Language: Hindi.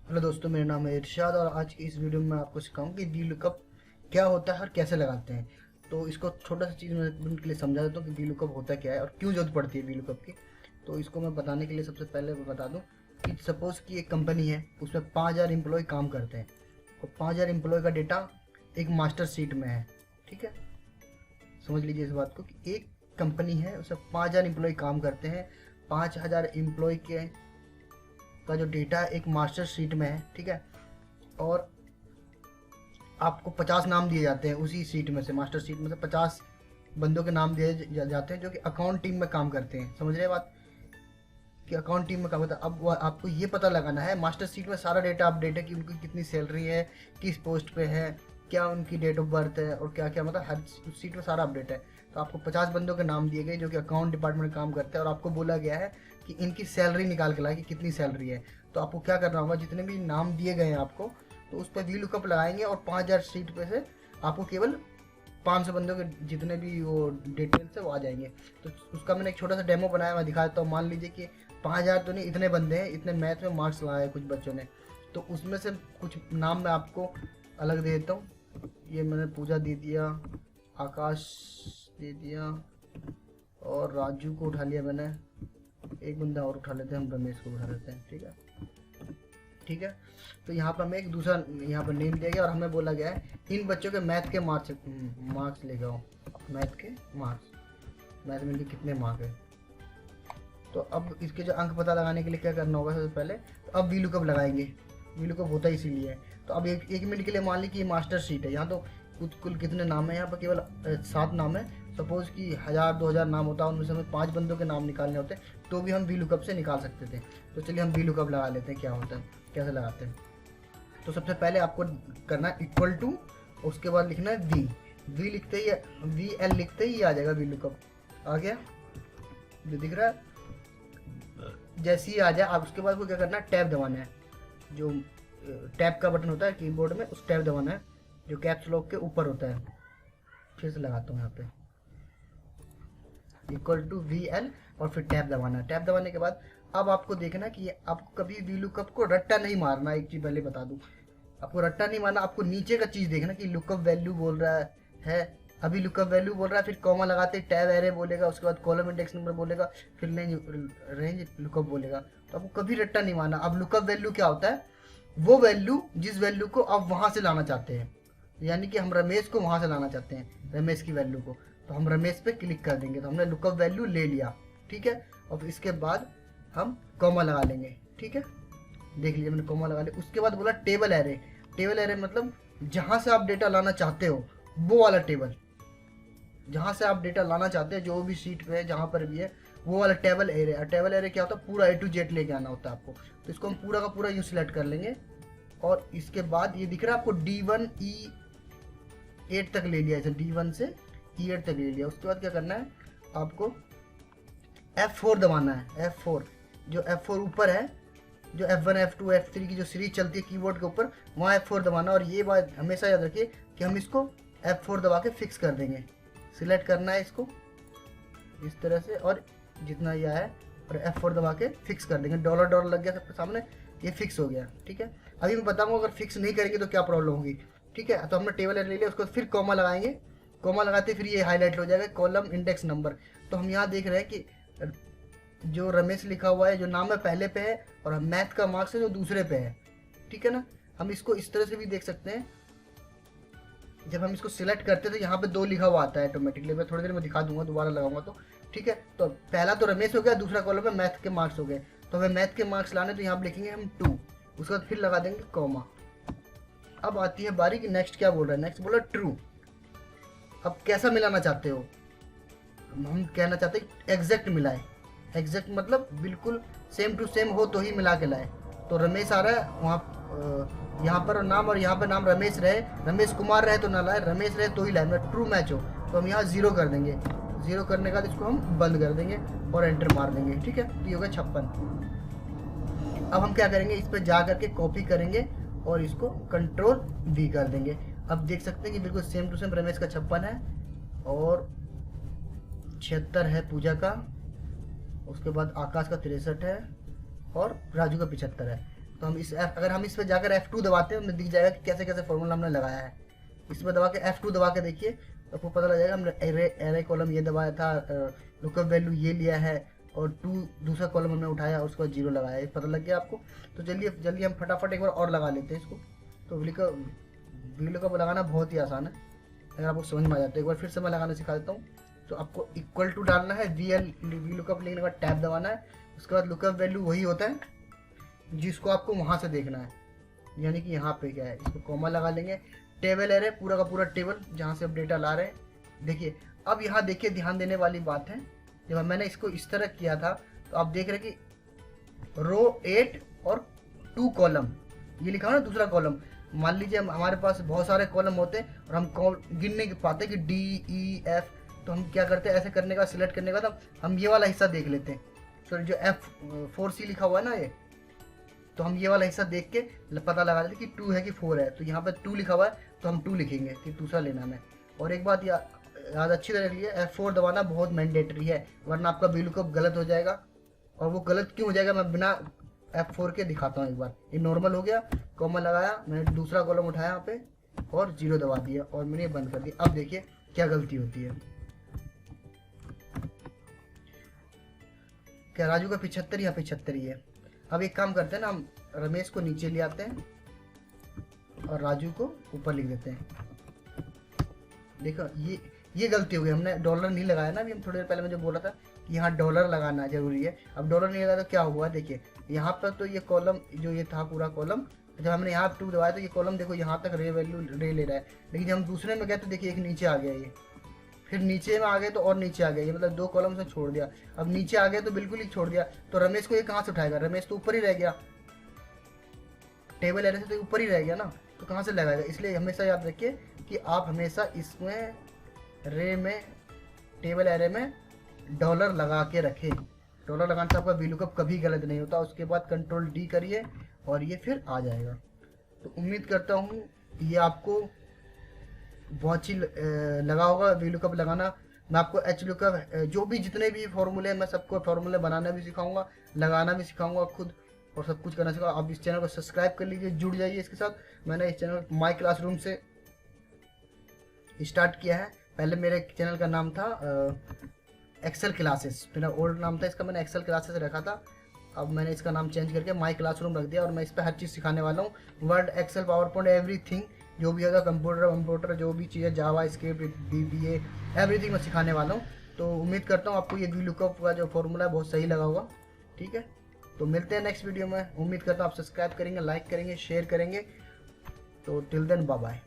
हेलो दोस्तों, मेरा नाम है इरशाद और आज की इस वीडियो में मैं आपको सिखाऊंगा कि वी लुकअप क्या होता है और कैसे लगाते हैं। तो इसको छोटा सा चीज़ मैं के लिए समझा देता हूँ कि वी लुकअप होता क्या है और क्यों जरूरत पड़ती है वी लुकअप की। तो इसको मैं बताने के लिए सबसे पहले मैं बता दूँ कि सपोज़ कि एक कंपनी है, उसमें 5000 एम्प्लॉय काम करते हैं और 5000 एम्प्लॉय का डेटा एक मास्टर शीट में है। ठीक है, समझ लीजिए इस बात को कि एक कंपनी है, उसमें 5000 एम्प्लॉय काम करते हैं। 5000 एम्प्लॉय के का जो डेटा है एक मास्टर शीट में है। ठीक है, और आपको 50 नाम दिए जाते हैं उसी सीट में से, मास्टर सीट में से 50 बंदों के नाम दिए जाते हैं जो कि अकाउंट टीम में काम करते हैं। समझ रहे बात कि अकाउंट टीम में काम करता है। अब आपको ये पता लगाना है, मास्टर सीट में सारा डेटा अपडेट है कि उनकी कितनी सैलरी है, किस पोस्ट पे है, क्या उनकी डेट ऑफ बर्थ है और क्या क्या, मतलब हर सीट में सारा अपडेट है। तो आपको 50 बंदों के नाम दिए गए जो कि अकाउंट डिपार्टमेंट में काम करते हैं और आपको बोला गया है कि इनकी सैलरी निकाल के लाए कि कितनी सैलरी है। तो आपको क्या करना होगा, जितने भी नाम दिए गए हैं आपको, तो उस पर वी लुकअप लगाएंगे और 5000 सीट पे से आपको केवल 500 बंदों के जितने भी वो डिटेल्स है वो आ जाएंगे। तो उसका मैंने एक छोटा सा डेमो बनाया, मैं दिखा देता हूँ। मान लीजिए कि 5000 तो नहीं, इतने बंदे हैं, इतने मैथ में मार्क्स लाए कुछ बच्चों ने, तो उसमें से कुछ नाम मैं आपको अलग दे देता हूँ। ये मैंने पूजा दे दिया, आकाश दे दिया और राजू को उठा लिया मैंने। एक बंदा और उठा लेते हैं, हम रमेश को उठा लेते हैं। ठीक है, ठीक है। तो यहाँ पर हमें एक दूसरा यहाँ पर नेम दिया गया और हमें बोला गया है इन बच्चों के मैथ के मार्क्स ले जाओ। मैथ के मार्क्स, मैथ में इनके कितने मार्क है। तो अब इसके जो अंक पता लगाने के लिए क्या करना होगा, सबसे पहले तो अब वी लुकअप लगाएंगे। वी लुकअप होता ही इसीलिए है। तो अब एक मिनट के लिए मान ली कि ये मास्टर शीट है, यहाँ तो कुल कितने नाम है, यहाँ पर केवल 7 नाम है। सपोज कि 1000-2000 नाम होता है, उनमें से हमें 5 बंदों के नाम निकालने होते तो भी हम वी लुकअप से निकाल सकते थे। तो चलिए हम वी लुकअप लगा लेते हैं, क्या होता है कैसे लगाते हैं। तो सबसे पहले आपको करना है इक्वल टू, उसके बाद लिखना है वी। वी लिखते ही वी एल लिखते ही आ जाएगा वी लुकअप। आ गया, जो दिख रहा है जैसे ही आ जाए आप उसके बाद को क्या करना है, टैब दबाना है। जो टैब का बटन होता है कीबोर्ड में, उस टैब दबाना है जो कैप्स लॉक के ऊपर होता है। फिर से लगाता हूँ यहाँ पे इक्वल टू वी एल और फिर टैब दबाना है। टैब दबाने के बाद अब आपको देखना कि आपको कभी वी लुकअप को रट्टा नहीं मारना। एक चीज़ पहले बता दूं, आपको रट्टा नहीं मारना। आपको नीचे का चीज़ देखना कि लुकअप वैल्यू बोल रहा है, अभी लुकअप वैल्यू बोल रहा है, फिर कॉमा लगाते टैब एरे बोलेगा, उसके बाद कॉलम इंडेक्स नंबर बोलेगा, फिर रेंज लुकअप बोलेगा। तो आपको कभी रट्टा नहीं मारना। अब लुकअप वैल्यू क्या होता है, वो वैल्यू जिस वैल्यू को आप वहाँ से लाना चाहते हैं। यानी कि हम रमेश को वहाँ से लाना चाहते हैं, रमेश की वैल्यू को, तो हम रमेश पे क्लिक कर देंगे। तो हमने लुकअप वैल्यू ले लिया। ठीक है, और इसके बाद हम कॉमा लगा लेंगे। ठीक है, देख लीजिए मैंने कॉमा लगा लिया। उसके बाद बोला टेबल एरे। टेबल एरे मतलब जहाँ से आप डेटा लाना चाहते हो वो वाला टेबल, जहाँ से आप डेटा लाना चाहते हैं जो भी शीट पे है जहाँ पर भी है वो वाला टेबल एरे। और टेबल एरे क्या होता है, पूरा A to Z लेके आना होता है आपको। तो इसको हम पूरा का पूरा यूँ सिलेक्ट कर लेंगे और इसके बाद ये दिख रहा है आपको D1 E8 तक ले लिया, D1 से E8 तक ले लिया। उसके बाद क्या करना है, आपको F4 दबाना है। F4, जो F4 ऊपर है, जो F1 F2 F3 की जो सीरीज चलती है कीबोर्ड के ऊपर, वहाँ F4 दबाना। और ये बात हमेशा याद रखिए कि हम इसको F4 दबा के फिक्स कर देंगे। सिलेक्ट करना है इसको इस तरह से और जितना यह है, और F4 दबा के फिक्स कर देंगे। डॉलर डॉलर लग गया सबके सामने, ये फिक्स हो गया। ठीक है, अभी मैं बताऊंगा अगर फिक्स नहीं करेंगे तो क्या प्रॉब्लम होगी। ठीक है, तो हमने टेबल ले लिया, उसको फिर कॉमा लगाएंगे। कॉमा लगाते फिर ये हाईलाइट हो जाएगा कॉलम इंडेक्स नंबर। तो हम यहाँ देख रहे हैं कि जो रमेश लिखा हुआ है जो नाम है पहले पे है और मैथ का मार्क्स है जो दूसरे पे है। ठीक है ना, हम इसको इस तरह से भी देख सकते हैं। जब हम इसको सिलेक्ट करते हैं तो यहाँ पे 2 लिखा हुआ आता है ऑटोमेटिकली। मैं थोड़ी देर में दिखा दूंगा, दोबारा लगाऊंगा तो। ठीक है, तो पहला तो रमेश हो गया, दूसरा कॉलम में मैथ के मार्क्स हो गए। तो हमें मैथ के मार्क्स लाने तो यहाँ पे लिखेंगे हम 2, उसके बाद फिर लगा देंगे कॉमा। अब आती है बारी कि नेक्स्ट क्या बोल रहा है। नेक्स्ट बोला ट्रू। अब कैसा मिलाना चाहते हो, हम कहना चाहते हैं एग्जैक्ट मिलाए। एग्जैक्ट मतलब बिल्कुल सेम टू सेम हो तो ही मिला के लाए। तो रमेश आ रहा है वहाँ, यहाँ पर नाम और यहाँ पर नाम रमेश रहे, रमेश कुमार रहे तो ना लाए, रमेश रहे तो ही लाए, मतलब ट्रू मैच हो। तो हम यहाँ 0 कर देंगे। 0 करने के बाद इसको हम बंद कर देंगे और एंटर मार देंगे। ठीक है, तो ये हो गया 56। अब हम क्या करेंगे, इस पर जा करके कॉपी करेंगे और इसको कंट्रोल V कर देंगे। अब देख सकते हैं कि बिल्कुल सेम टू सेम रमेश का 56 है और 76 है पूजा का, उसके बाद आकाश का 63 है और राजू का 75 है। तो हम अगर हम इस पर जाकर F2 दबाते हैं, हमें दिख जाएगा कि कैसे कैसे फॉर्मूला हमने लगाया है। इस पर दबा के F2 दबा के देखिए, तो आपको पता लग जाएगा हमने एरे कॉलम ये दबाया था, लुकअप वैल्यू ये लिया है, और दूसरा कॉलम हमने उठाया, उसके बाद 0 लगाया, ये पता लग गया आपको। तो चलिए जल्दी हम फटाफट एक बार और लगा लेते हैं इसको। तो VLOOKUP लगाना बहुत ही आसान है, अगर आपको समझ में आ जाता है। एक बार फिर से मैं लगाना सिखा देता हूँ। तो आपको इक्वल टू डालना है, VLOOKUP लिखने के बाद टैब दबाना है, उसके बाद लुकअप वैल्यू वही होता है जिसको आपको वहाँ से देखना है, यानी कि यहाँ पे क्या है, इसको कॉमा लगा लेंगे। टेबल एरे पूरा का पूरा टेबल जहाँ से आप डेटा ला रहे हैं। देखिए अब यहाँ देखिए ध्यान देने वाली बात है, जब मैंने इसको इस तरह किया था तो आप देख रहे हैं कि रो 8 और 2 कॉलम ये लिखा है ना, दूसरा कॉलम। मान लीजिए हमारे पास बहुत सारे कॉलम होते हैं और हम गिन नहीं पाते कि D-E-F, तो हम क्या करते हैं, ऐसे करने का सिलेक्ट करने का बाद हम ये वाला हिस्सा देख लेते हैं। तो जो F4C लिखा हुआ है ना ये, तो हम ये वाला हिस्सा देख के पता लगा लेते कि 2 है कि 4 है। तो यहाँ पर 2 लिखा हुआ है तो हम 2 लिखेंगे कि दूसरा लेना हमें। और एक बात याद अच्छी तरह रखिए, F4 दबाना बहुत मैंडेटरी है, वरना आपका VLOOKUP गलत हो जाएगा। और वो गलत क्यों हो जाएगा, मैं बिना F4 के दिखाता हूँ। एक बार ये नॉर्मल हो गया, कॉमा लगाया, मैंने दूसरा कॉलम उठाया यहाँ पे और 0 दबा दिया और मैंने ये बंद कर दिया। अब देखिए क्या गलती होती है। क्या राजू का 75 या 75 ही है। अब एक काम करते हैं ना, हम रमेश को नीचे ले आते हैं और राजू को ऊपर लिख देते हैं। देखो ये गलती हो गई, हमने डॉलर नहीं लगाया ना। अभी हम थोड़ी देर पहले मैं जो बोला था कि यहाँ डॉलर लगाना जरूरी है, अब डॉलर नहीं लगाया तो क्या हुआ, देखिए यहाँ पर तो ये कॉलम जो ये था पूरा कॉलम, जब हमने यहाँ 2 दबाया तो ये कॉलम देखो यहाँ तक रे वैल्यू ले रहा है। लेकिन जब हम दूसरे में गए तो देखिए एक नीचे आ गया, ये फिर नीचे में आ गए तो और नीचे आ गया, ये मतलब 2 कॉलम से छोड़ दिया। अब नीचे आ गए तो बिल्कुल ही छोड़ दिया, तो रमेश को ये कहाँ से उठाएगा, रमेश तो ऊपर ही रह गया, टेबल एरे से तो ऊपर ही रह गया ना, तो कहाँ से लगाएगा। इसलिए हमेशा याद रखिए कि आप हमेशा इसमें रे में टेबल एरे में डॉलर लगा के रखें। डॉलर लगाने से आपका VLOOKUP कभी गलत नहीं होता। उसके बाद Ctrl D करिए और ये फिर आ जाएगा। तो उम्मीद करता हूँ ये आपको बहुत ही लगा होगा VLOOKUP लगाना। मैं आपको HLOOKUP जो भी जितने भी फॉर्मूले हैं मैं सबको फॉर्मूले बनाना भी सिखाऊंगा, लगाना भी सिखाऊंगा खुद, और सब कुछ करना सिखाऊंगा। आप इस चैनल को सब्सक्राइब कर लीजिए, जुड़ जाइए इसके साथ। मैंने इस चैनल माई क्लासरूम से स्टार्ट किया है। पहले मेरे चैनल का नाम था एक्सेल क्लासेस, मेरा ओल्ड नाम था इसका, मैंने एक्सेल क्लासेस रखा था। अब मैंने इसका नाम चेंज करके माई क्लासरूम रख दिया और मैं इस पर हर चीज़ सिखाने वाला हूँ। वर्ड, एक्सेल, पावरपॉइंट, एवरीथिंग जो भी होगा, कंप्यूटर जो भी चीज़ें, जावा स्क्रिप्ट, VBA, एवरीथिंग मैं सिखाने वाला हूँ। तो उम्मीद करता हूँ आपको ये VLOOKUP का जो फॉर्मूला है बहुत सही लगा होगा। ठीक है, तो मिलते हैं नेक्स्ट वीडियो में। उम्मीद करता हूँ आप सब्सक्राइब करेंगे, लाइक करेंगे, शेयर करेंगे। तो टिल देन बाय बाय।